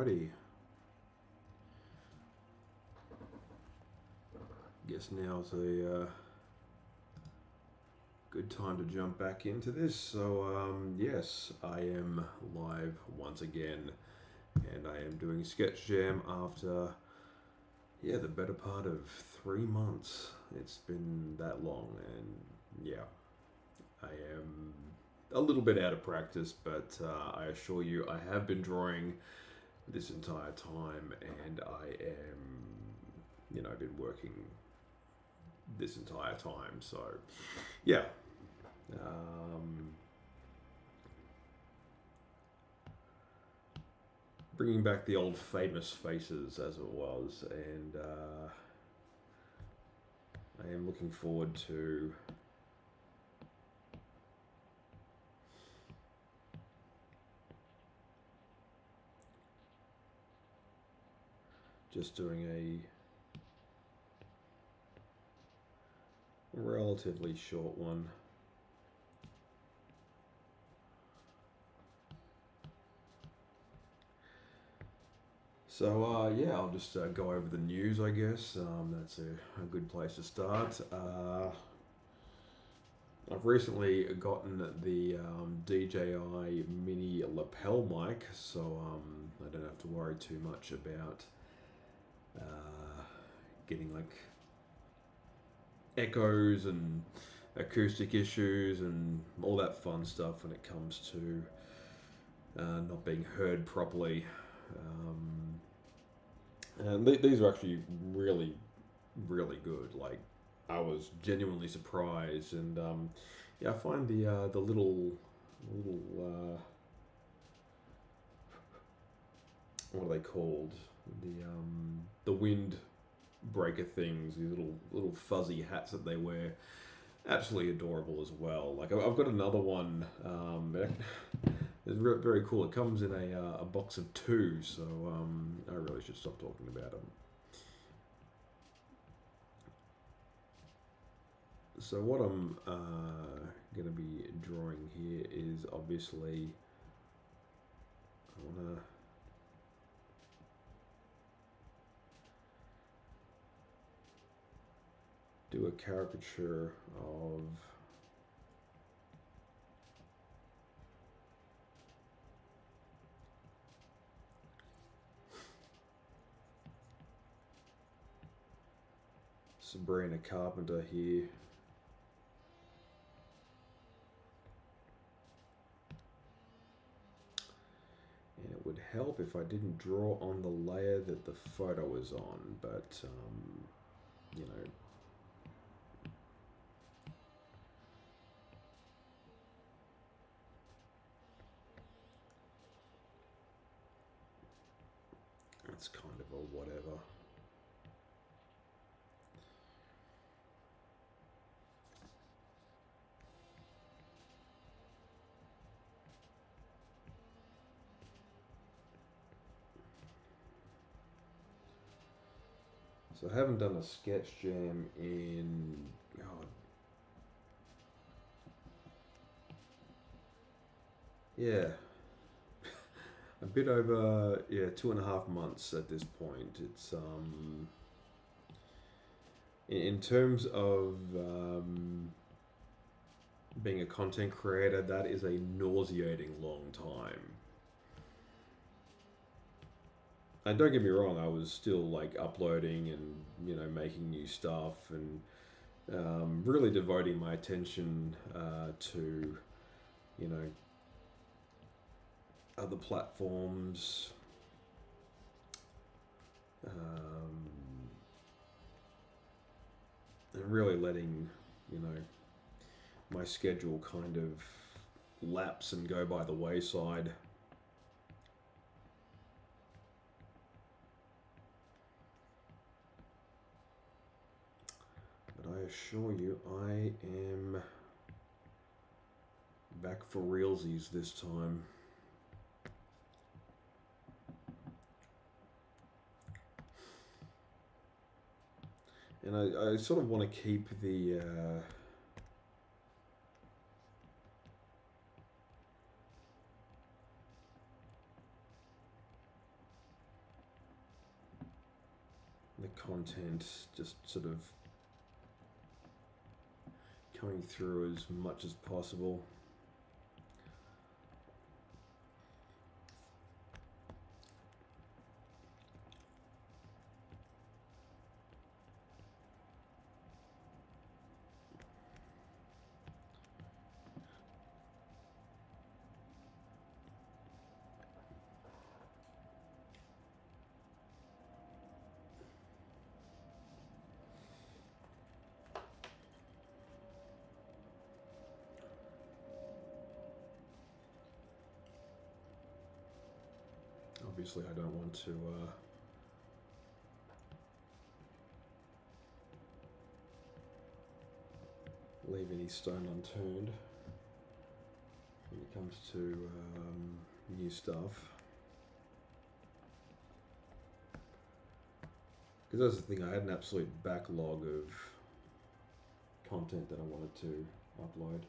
Alrighty. Guess now's a good time to jump back into this. So, yes, I am live once again, and I am doing Sketch Jam after, the better part of 3 months. It's been that long, and yeah, I am a little bit out of practice, but I assure you, I have been drawing this entire time, and I am, I've been working this entire time. So, yeah. Bringing back the old famous faces as it was, and I am looking forward to just doing a relatively short one. So, I'll just go over the news, I guess. That's a good place to start. I've recently gotten the DJI mini lapel mic, so I don't have to worry too much about getting like echoes and acoustic issues and all that fun stuff when it comes to not being heard properly. And these are actually really, really good. Like, I was genuinely surprised, and I find the little what are they called? The wind breaker things, these little fuzzy hats that they wear, absolutely adorable as well. Like, I've got another one. It's very cool. It comes in a box of two, so I really should stop talking about them. So what I'm going to be drawing here is obviously, I want to do a caricature of Sabrina Carpenter here. And it would help if I didn't draw on the layer that the photo is on, but it's kind of a whatever. So I haven't done a sketch jam in, God, yeah, a bit over 2.5 months at this point. It's in terms of being a content creator, that is a nauseating long time. And don't get me wrong, I was still like uploading and making new stuff and really devoting my attention to other platforms. And really letting my schedule kind of lapse and go by the wayside. But I assure you, I am back for realsies this time. And I sort of want to keep the the content just sort of coming through as much as possible. Obviously, I don't want to leave any stone unturned when it comes to new stuff. Because that's the thing, I had an absolute backlog of content that I wanted to upload.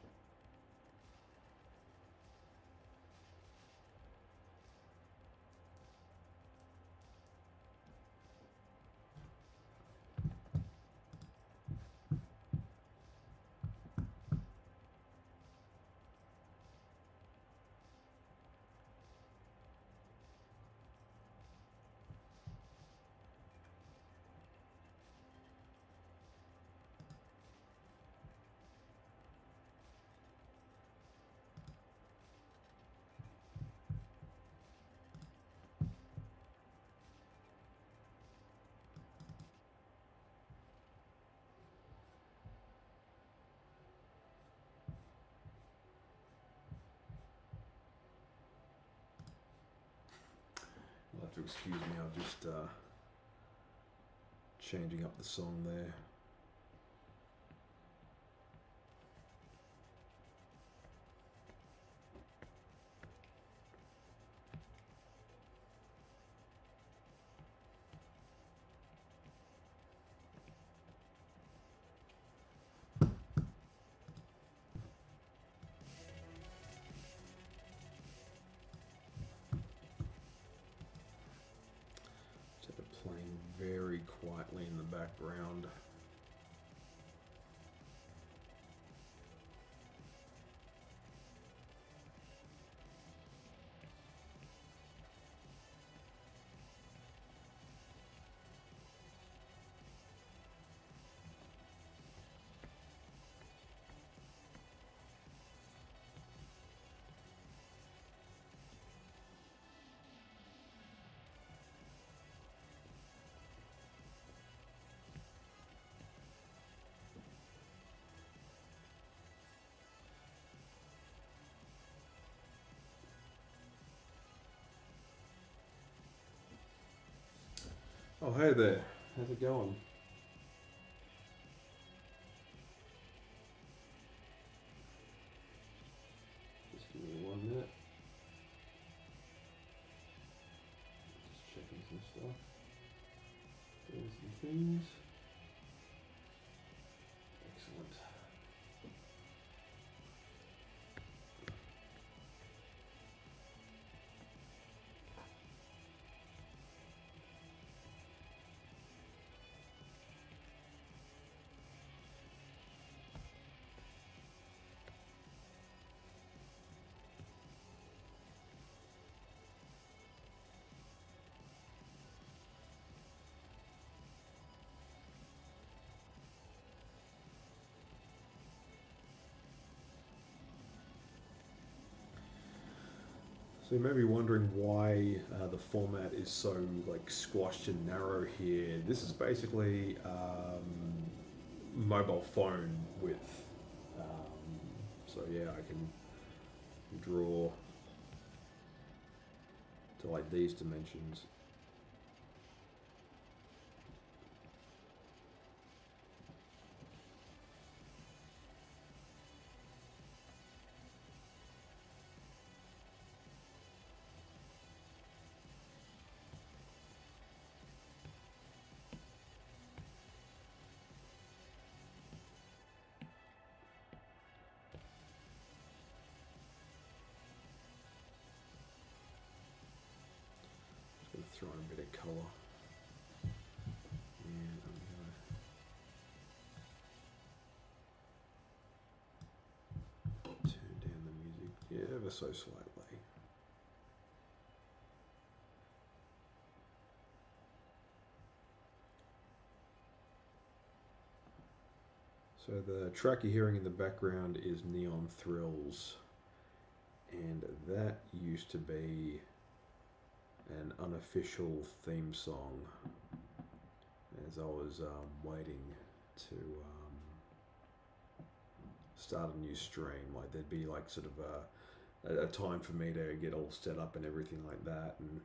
You'll have to excuse me, I'm just changing up the song there. Just have it playing very quietly in the background. Oh, hey there. How's it going? Just give me 1 minute. Just checking some stuff. Doing some things. Excellent. So you may be wondering why the format is so like squashed and narrow here. This is basically mobile phone width. So yeah, I can draw to like these dimensions. Just gonna throw in a bit of colour. ever so slightly. So the track you're hearing in the background is Neon Thrills, and that used to be an unofficial theme song as I was waiting to start a new stream. Like there'd be like sort of a time for me to get all set up and everything like that, and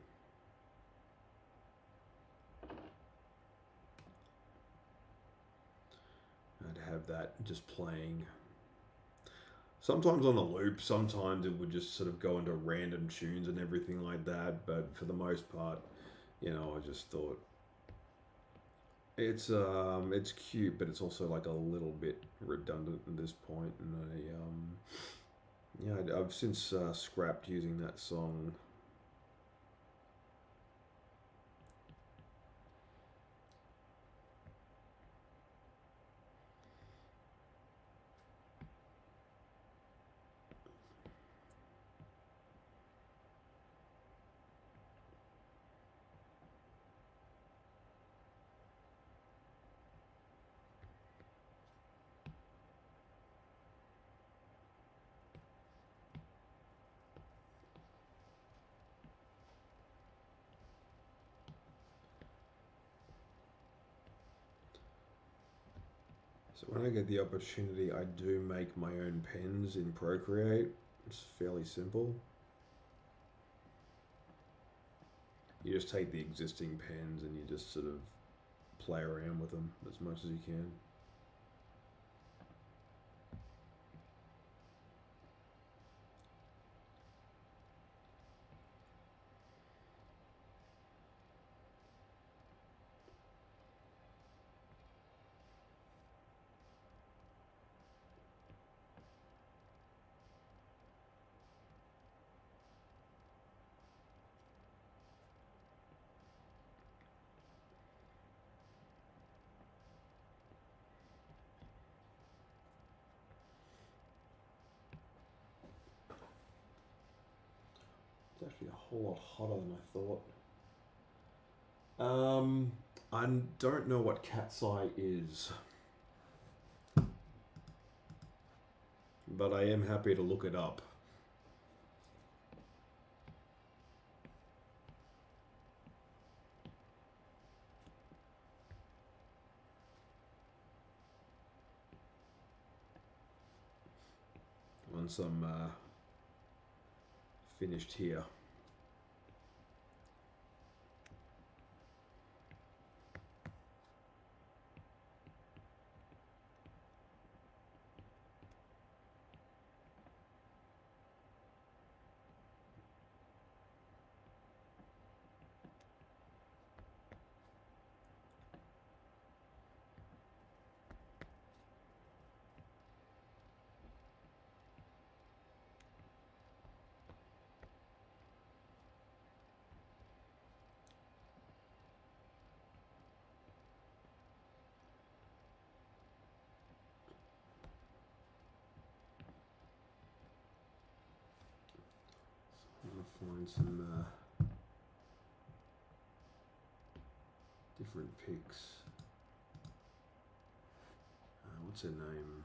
I'd have that just playing. Sometimes on a loop, sometimes it would just sort of go into random tunes and everything like that, but for the most part, I just thought it's cute, but it's also like a little bit redundant at this point, and I've since scrapped using that song. So when I get the opportunity, I do make my own pens in Procreate. It's fairly simple. You just take the existing pens and you just sort of play around with them as much as you can. It's actually a whole lot hotter than I thought. I don't know what cat's eye is, but I am happy to look it up. Once I'm finished here. I'm gonna find some different pics. What's her name?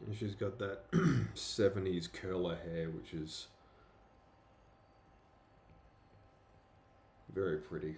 And she's got that 70s curler hair, which is very pretty.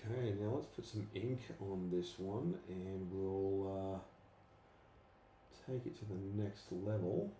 Okay, now let's put some ink on this one and we'll take it to the next level.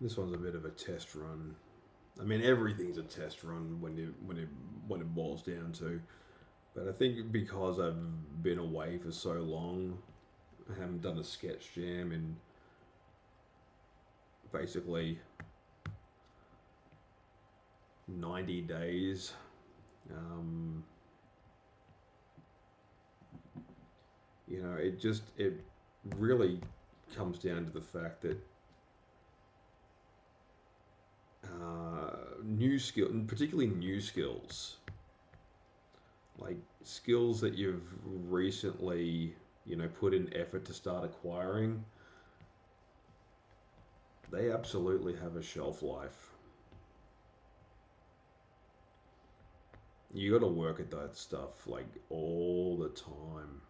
This one's a bit of a test run. I mean, everything's a test run when it boils down to. But I think because I've been away for so long, I haven't done a sketch jam in basically 90 days. You know, it really comes down to the fact that new skill, particularly new skills, like skills that you've recently, you know, put in effort to start acquiring, they absolutely have a shelf life. You got to work at that stuff like all the time.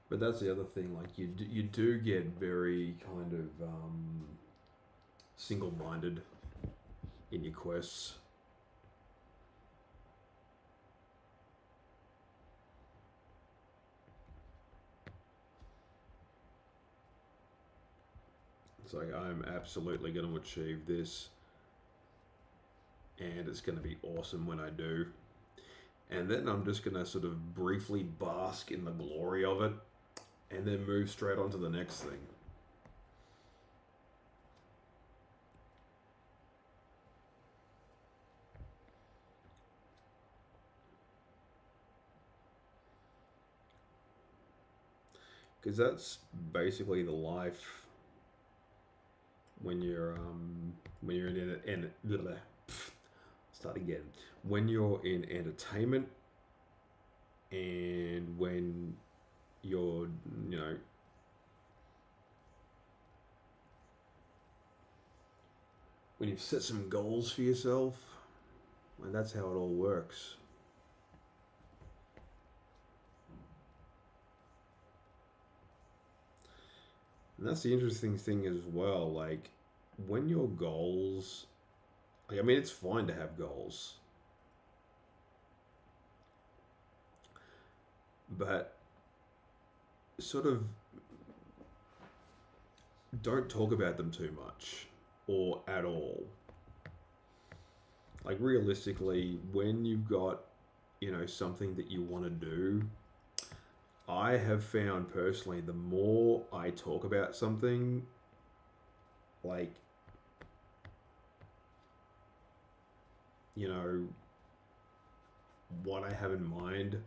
But that's the other thing. Like you do get very kind of single-minded in your quests. It's like I'm absolutely going to achieve this, and it's going to be awesome when I do. And then I'm just going to sort of briefly bask in the glory of it, and then move straight on to the next thing. because that's basically the life when you're start again, when you're in entertainment, and when you're, you know, when you've set some goals for yourself, and that's how it all works. And that's the interesting thing as well. Like, when your goals, like, I mean, it's fine to have goals, but sort of don't talk about them too much or at all. Like, realistically, when you've got, something that you want to do, I have found personally, the more I talk about something, like, you know, what I have in mind,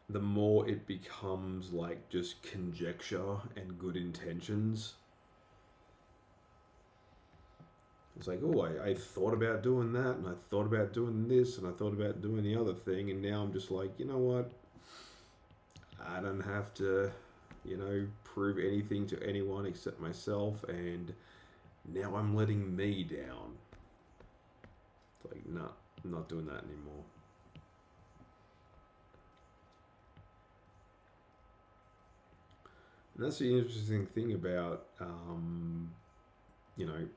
the more it becomes like just conjecture and good intentions. It's like, oh, I thought about doing that, and I thought about doing this, and I thought about doing the other thing, and now I'm just like, you know what? I don't have to, prove anything to anyone except myself, and now I'm letting me down. It's like, nah, I'm not doing that anymore. And that's the interesting thing about, you know,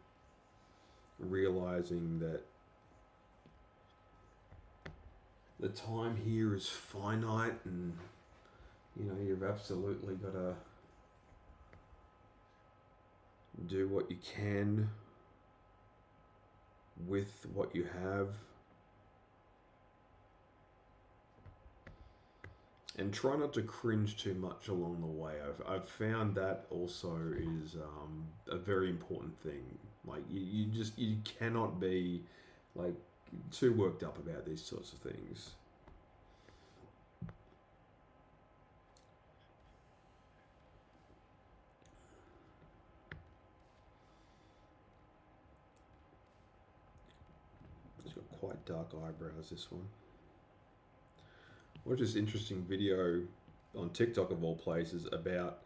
realizing that the time here is finite, and you've absolutely got to do what you can with what you have, and try not to cringe too much along the way. I've found that also is a very important thing. Like, you cannot be like too worked up about these sorts of things. It's got quite dark eyebrows, this one. Watch this interesting video on TikTok of all places about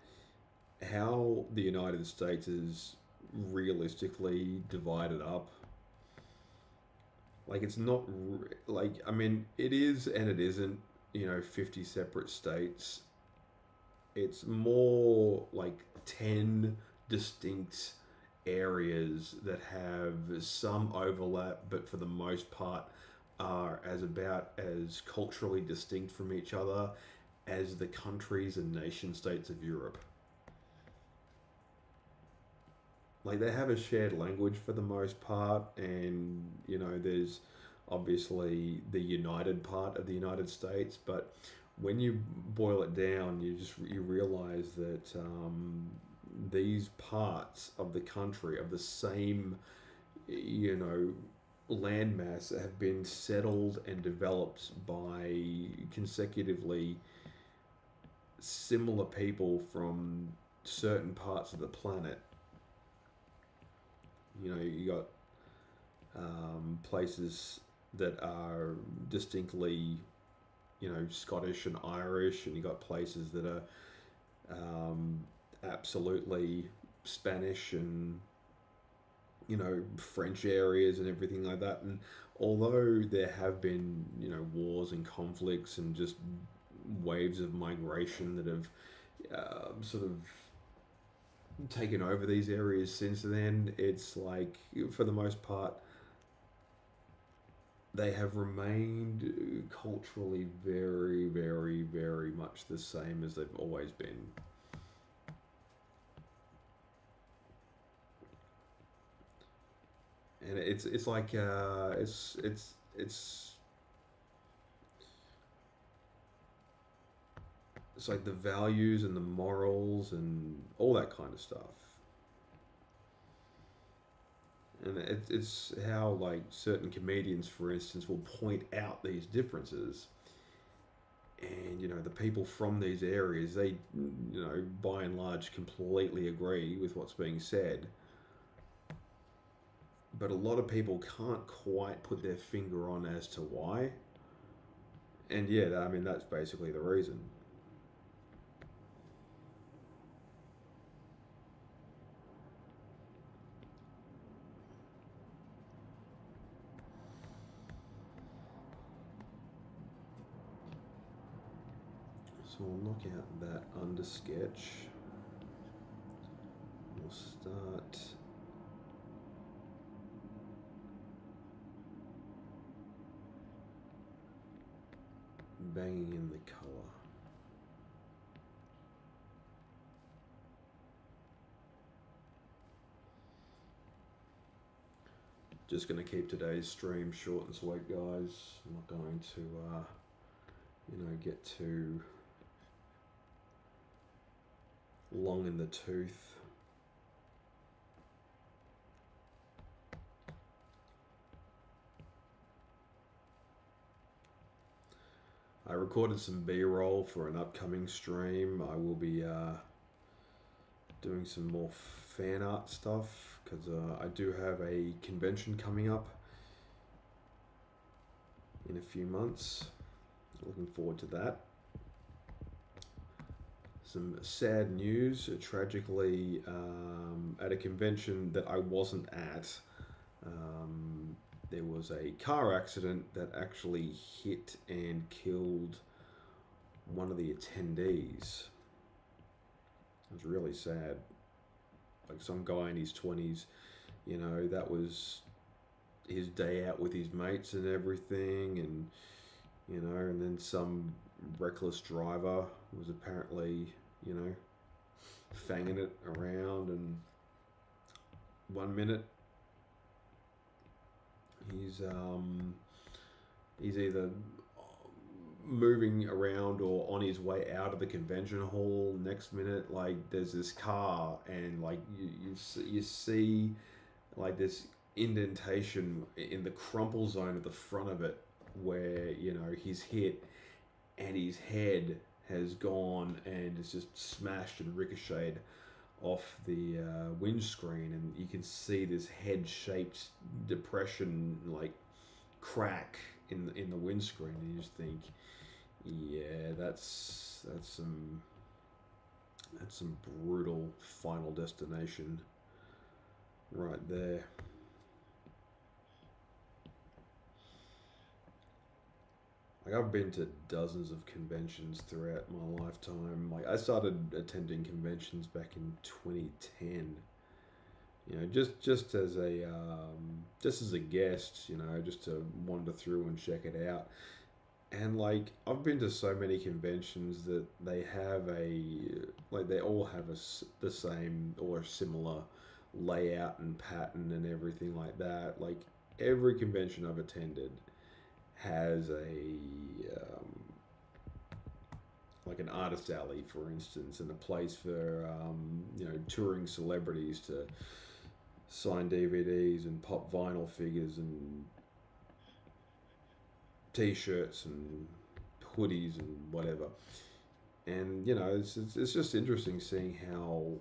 how the United States is realistically divided up. Like, it's not like, I mean, it is and it isn't, 50 separate states. It's more like 10 distinct areas that have some overlap, but for the most part are as about as culturally distinct from each other as the countries and nation states of Europe. Like, they have a shared language for the most part, and there's obviously the united part of the United States, but when you boil it down, you realize that these parts of the country of the same landmass have been settled and developed by consecutively similar people from certain parts of the planet. You got places that are distinctly, Scottish and Irish, and you got places that are absolutely Spanish and, French areas and everything like that. And although there have been, wars and conflicts and just waves of migration that have sort of taken over these areas since then, it's like, for the most part, they have remained culturally very, very, very much the same as they've always been. And it's like it's like the values and the morals and all that kind of stuff. And it's how, like, certain comedians, for instance, will point out these differences. And the people from these areas, they by and large completely agree with what's being said, but a lot of people can't quite put their finger on as to why. And yeah, I mean, that's basically the reason. So we'll knock out that under sketch. We'll start banging in the colour. Just going to keep today's stream short and sweet, guys. I'm not going to, get too long in the tooth. I recorded some B-roll for an upcoming stream. I will be doing some more fan art stuff because I do have a convention coming up in a few months. Looking forward to that. Some sad news. Tragically, at a convention that I wasn't at, there was a car accident that actually hit and killed one of the attendees. It was really sad. Like some guy in his 20s, that was his day out with his mates and everything, and and then some reckless driver was apparently, fanging it around, and 1 minute he's either moving around or on his way out of the convention hall. Next minute, like, there's this car, and like you see like this indentation in the crumple zone at the front of it where he's hit and his head has gone and it's just smashed and ricocheted off the windscreen, and you can see this head-shaped depression, like crack in the windscreen, and you just think, yeah, that's some brutal Final Destination right there. Like, I've been to dozens of conventions throughout my lifetime. Like, I started attending conventions back in 2010. Just as a guest, just to wander through and check it out. And like, I've been to so many conventions that they all have the same or similar layout and pattern and everything like that. Like, every convention I've attended has like an artist alley, for instance, and a place for touring celebrities to sign DVDs and pop vinyl figures and T-shirts and hoodies and whatever. And it's just interesting seeing how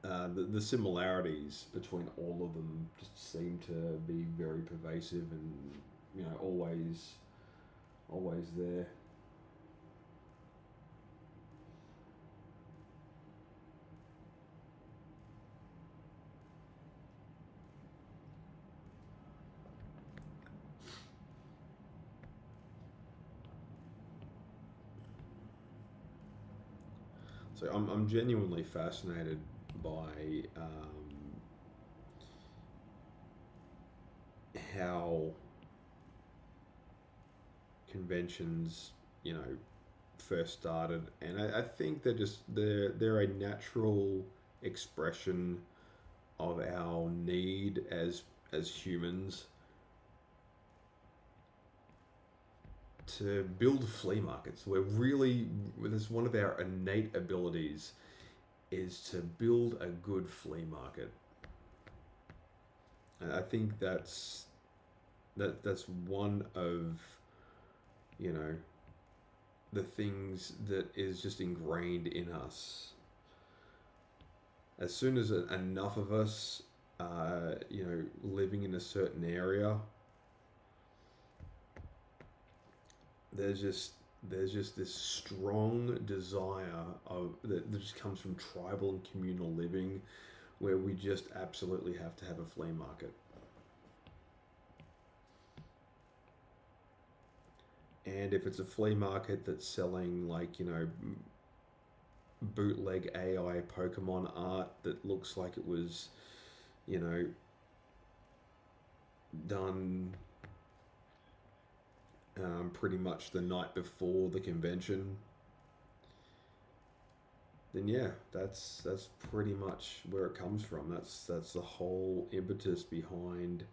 the similarities between all of them just seem to be very pervasive and always there. So I'm genuinely fascinated by how conventions, first started, and I think they're a natural expression of our need as humans to build flea markets. That's one of our innate abilities, is to build a good flea market. And I think that's one of you know, the things that is just ingrained in us. As soon as enough of us, living in a certain area, there's just there's just this strong desire that just comes from tribal and communal living, where we just absolutely have to have a flea market. And if it's a flea market that's selling, like, bootleg AI Pokemon art that looks like it was, you know, done pretty much the night before the convention, then yeah, that's pretty much where it comes from. That's the whole impetus behind,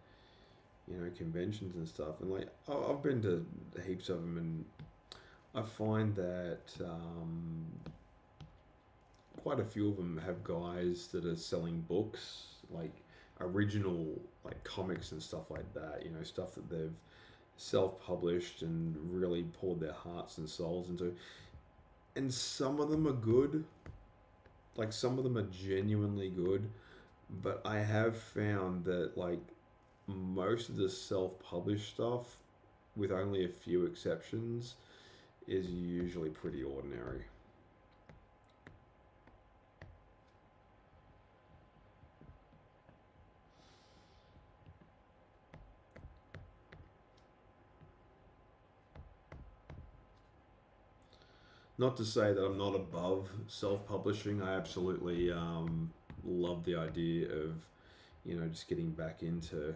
conventions and stuff. And like, I've been to heaps of them, and I find that quite a few of them have guys that are selling books, like original, like comics and stuff like that. Stuff that they've self-published and really poured their hearts and souls into. And some of them are good, like some of them are genuinely good, but I have found that, like, most of the self-published stuff, with only a few exceptions, is usually pretty ordinary. Not to say that I'm not above self-publishing. I absolutely love the idea of, just getting back into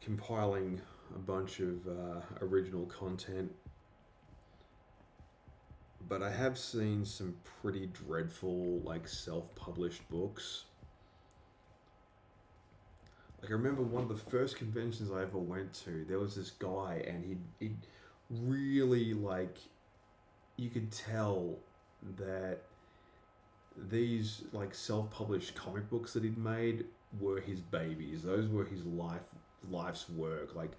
compiling a bunch of original content. But I have seen some pretty dreadful, like, self-published books. Like, I remember one of the first conventions I ever went to, there was this guy, and he really, like, you could tell that these, like, self-published comic books that he'd made were his babies. Those were his life's work. Like,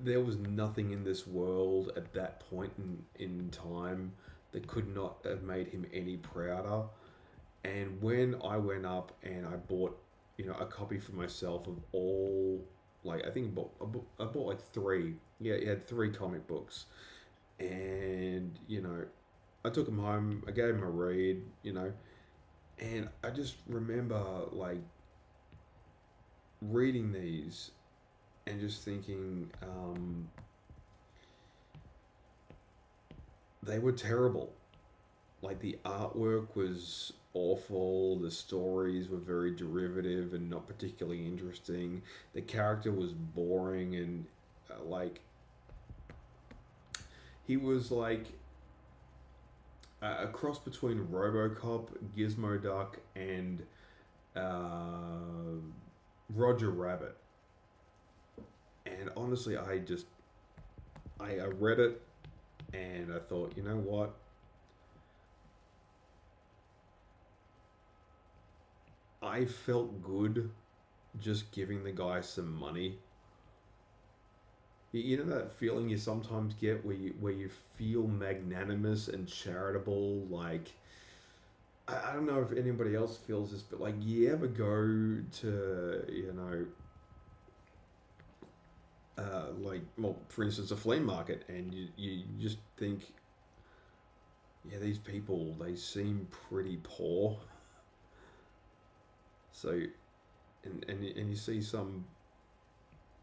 there was nothing in this world at that point in time that could not have made him any prouder. And when I went up and I bought, a copy for myself of all, like, I think I bought like three. Yeah, he had three comic books. And, I took him home, I gave him a read, and I just remember, like, reading these and just thinking, they were terrible. Like, the artwork was awful, the stories were very derivative and not particularly interesting, the character was boring, and like, he was like a cross between RoboCop, Gizmo Duck, and Roger Rabbit. And honestly, I read it and I thought, you know what? I felt good just giving the guy some money. You know that feeling you sometimes get where you feel magnanimous and charitable. Like, I don't know if anybody else feels this, but like, you ever go to, like, well, for instance, a flea market, and you just think, yeah, these people, they seem pretty poor. So, and you see some,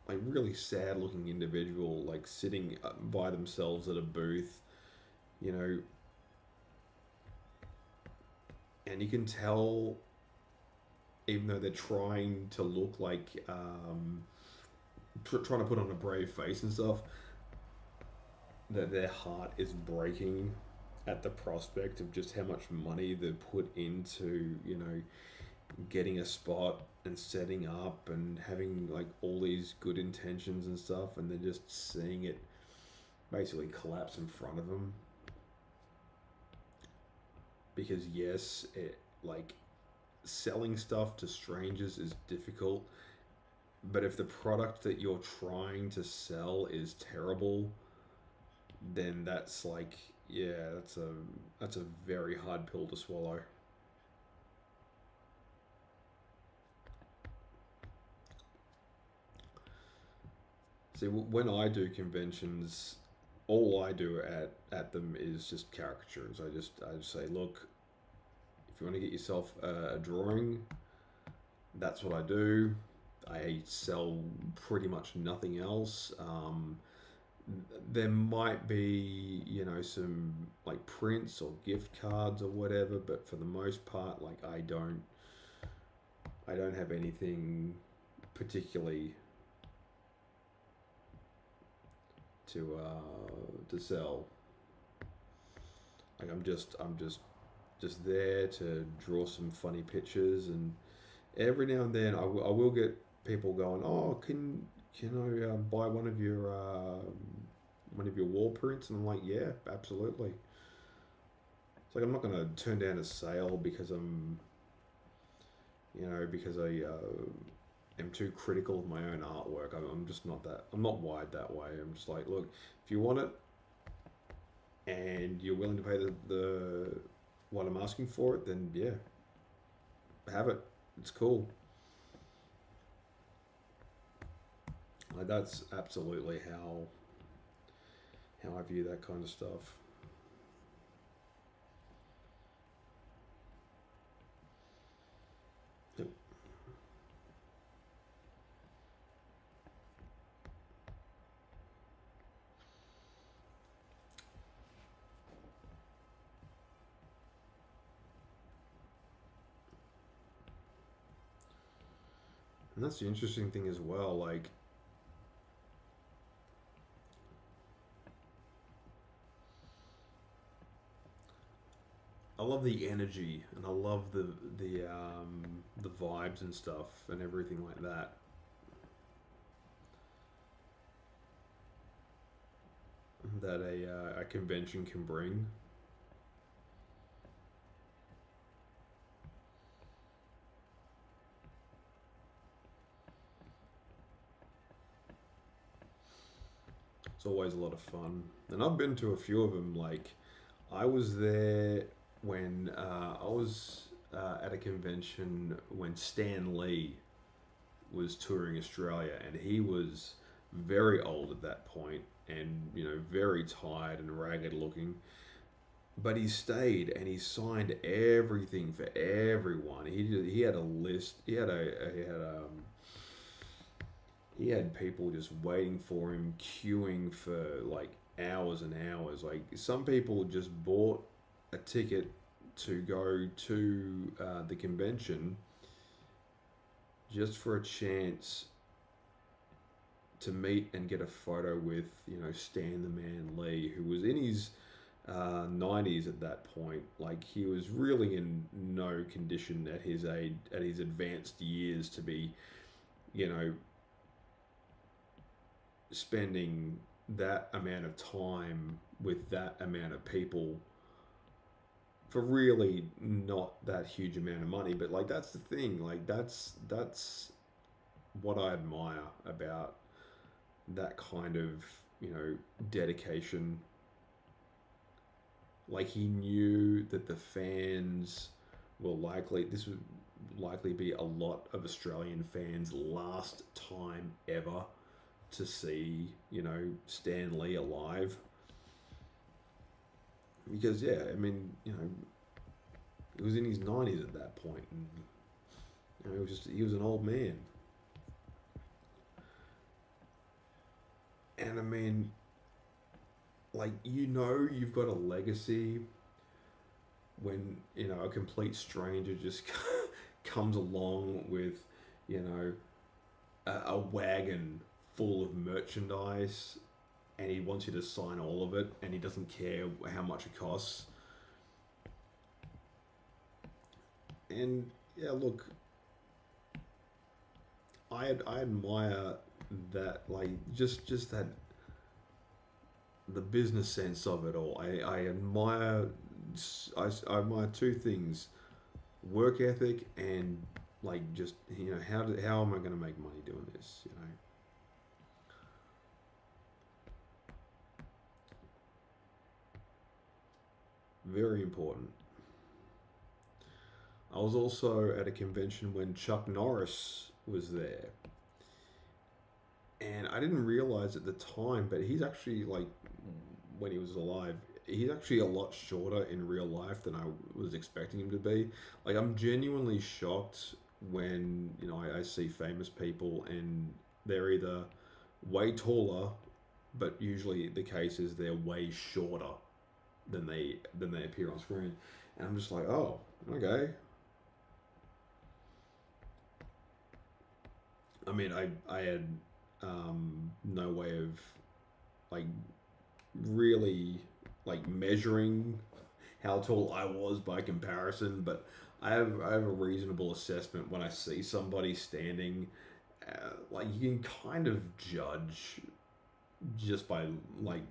like, really sad looking individual, like, sitting by themselves at a booth, you know, and you can tell, even though they're trying to look like, trying to put on a brave face and stuff, that their heart is breaking at the prospect of just how much money they've put into, getting a spot and setting up and having like all these good intentions and stuff, and then just seeing it basically collapse in front of them. Because yes, it like selling stuff to strangers is difficult, but if the product that you're trying to sell is terrible, then that's like, yeah, that's a very hard pill to swallow. See, when I do conventions, all I do at them is just caricatures. I just say, look, if you want to get yourself a drawing, that's what I do. I sell pretty much nothing else. There might be, some like prints or gift cards or whatever, but for the most part, like I don't have anything particularly to sell. Like I'm just there to draw some funny pictures, and every now and then I will get people going, oh, can I buy one of your wall prints? And I'm like, yeah, absolutely. It's like I'm not gonna turn down a sale because I am too critical of my own artwork. I'm just not that. I'm not wired that way. I'm just like, look, if you want it and you're willing to pay the what I'm asking for it, then yeah, have it. It's cool. Like that's absolutely how I view that kind of stuff. Yep. And that's the interesting thing as well. Like I love the energy and I love the vibes and stuff and everything like that. That a convention can bring. It's always a lot of fun, and I've been to a few of them. Like I was there when I was at a convention when Stan Lee was touring Australia, and he was very old at that point, and very tired and ragged looking. But he stayed and he signed everything for everyone. He had a list. He had people just waiting for him, queuing for like hours and hours. Like some people just bought a ticket to go to the convention just for a chance to meet and get a photo with Stan the Man Lee, who was in his 90s at that point. Like he was really in no condition at his age, at his advanced years, to be you know spending that amount of time with that amount of people for really not that huge amount of money. But like that's the thing, like that's what I admire about that kind of dedication. Like he knew that the fans will likely this would likely be a lot of Australian fans last time ever to see Stan Lee alive. Because yeah, I mean, he was in his 90s at that point, and he was an old man. And I mean, like you've got a legacy when a complete stranger just comes along with you know a wagon full of merchandise, and he wants you to sign all of it, and he doesn't care how much it costs. And yeah, look, I admire that, like, just that, the business sense of it all. I admire, I admire two things: work ethic and, like, just, how am I going to make money doing this? Very important. I was also at a convention when Chuck Norris was there, and I didn't realize at the time, but he's actually, like, when he was alive, he's actually a lot shorter in real life than I was expecting him to be. Like, I'm genuinely shocked when, I see famous people and they're either way taller, but usually the case is they're way shorter than they appear on screen. And I'm just like, oh, okay. I mean, I had no way of, like, really, like, measuring how tall I was by comparison, but I have a reasonable assessment when I see somebody standing. Like, you can kind of judge just by, like,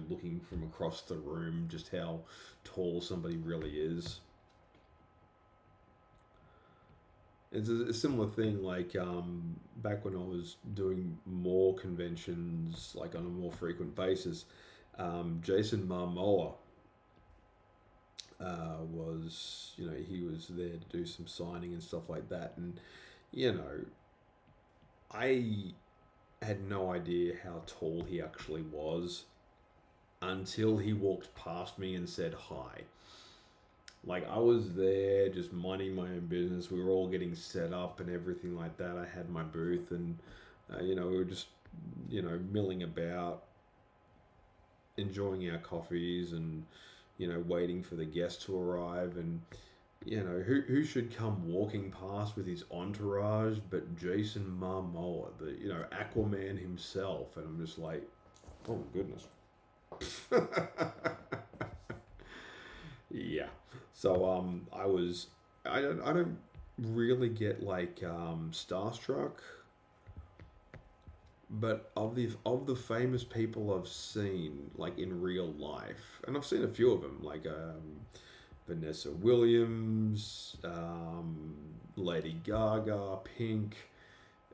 looking from across the room, just how tall somebody really is. It's a similar thing, like, back when I was doing more conventions, like, on a more frequent basis. Jason Momoa was, he was there to do some signing and stuff like that. And, you know, I had no idea how tall he actually was until he walked past me and said hi. Like, I was there just minding my own business. We were all getting set up and everything like that. I had my booth, and we were just, milling about, enjoying our coffees, and waiting for the guests to arrive. And who should come walking past with his entourage but Jason Momoa, the Aquaman himself. And I'm just like, oh my goodness. Yeah. So I don't really get, like, starstruck, but of the famous people I've seen, like, in real life, and I've seen a few of them, like, Vanessa Williams, Lady Gaga, Pink,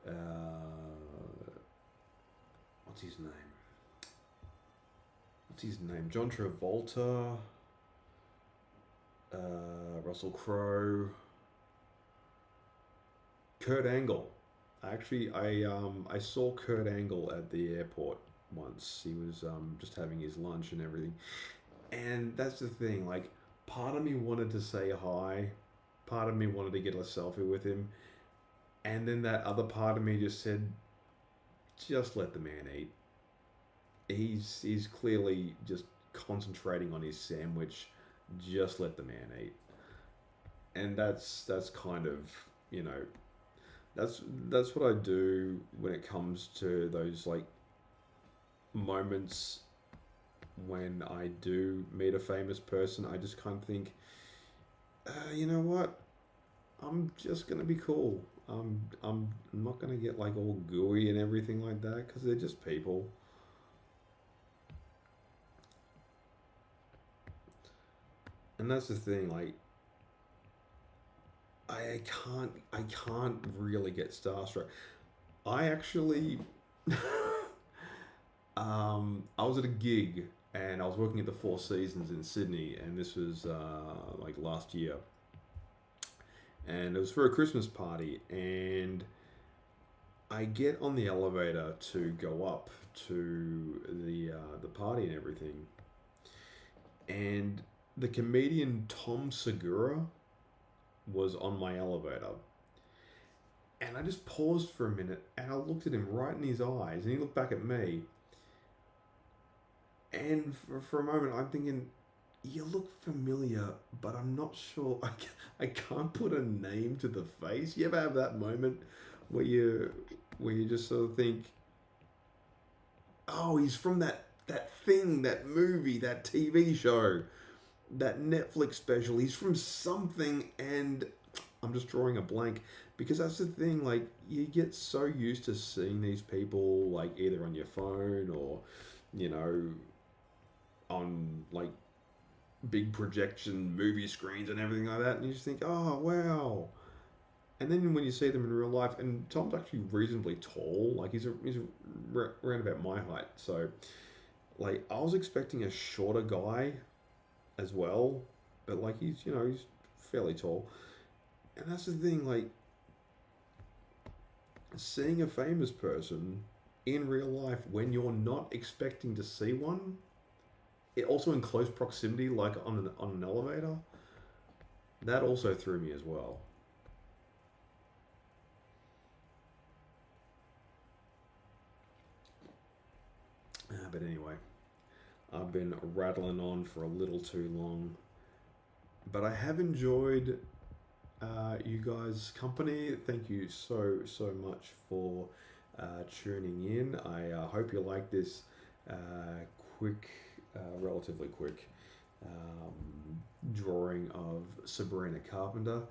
uh, what's his name? What's his name? John Travolta, Russell Crowe, Kurt Angle. Actually, I saw Kurt Angle at the airport once. He was just having his lunch and everything, and that's the thing. Like, part of me wanted to say hi, part of me wanted to get a selfie with him, and then that other part of me just said, just let the man eat. He's clearly just concentrating on his sandwich. Just let the man eat. And that's kind of, you know that's what I do when it comes to those, like, moments when I do meet a famous person. I just kind of think, you know what? I'm just gonna be cool. I'm not gonna get, like, all gooey and everything like that, because they're just people. And that's the thing. Like, I can't really get starstruck. I actually, I was at a gig, and I was working at the Four Seasons in Sydney, and this was like last year, and it was for a Christmas party, and I get on the elevator to go up to the party and everything, and the comedian Tom Segura was on my elevator. And I just paused for a minute, and I looked at him right in his eyes, and he looked back at me. And for a moment, I'm thinking, you look familiar, but I'm not sure. I can't put a name to the face. You ever have that moment where you just sort of think, oh, he's from that thing, that movie, that TV show, that Netflix special. He's from something, and I'm just drawing a blank because that's the thing. Like you get so used to seeing these people like either on your phone or you know on like big projection movie screens and everything like that, and you just think, oh wow. And then when you see them in real life, and Tom's actually reasonably tall, like he's around about my height, so like I was expecting a shorter guy as well, but like he's fairly tall, and that's the thing, like seeing a famous person in real life when you're not expecting to see one, it also in close proximity, like on an elevator, that also threw me as well. But anyway, I've been rattling on for a little too long, but I have enjoyed you guys' company. Thank you so much for tuning in. I hope you like this uh, quick, relatively quick drawing of Sabrina Carpenter.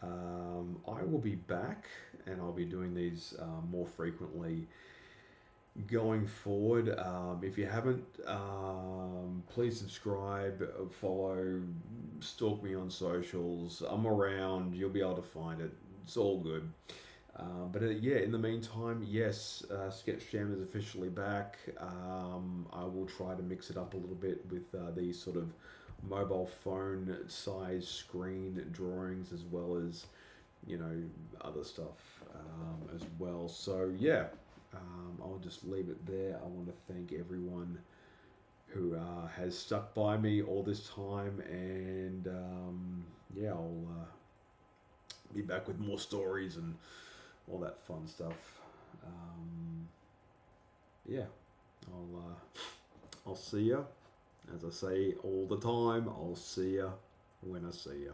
I will be back and I'll be doing these more frequently going forward. If you haven't, please subscribe, follow, stalk me on socials. I'm around. You'll be able to find it. It's all good. But yeah, in the meantime, yes, Sketch Jam is officially back. I will try to mix it up a little bit with these sort of mobile phone size screen drawings as well as other stuff as well. So yeah, I'll just leave it there. I want to thank everyone who has stuck by me all this time, and yeah, I'll be back with more stories and all that fun stuff. Yeah, I'll see ya. As I say all the time, I'll see ya when I see ya.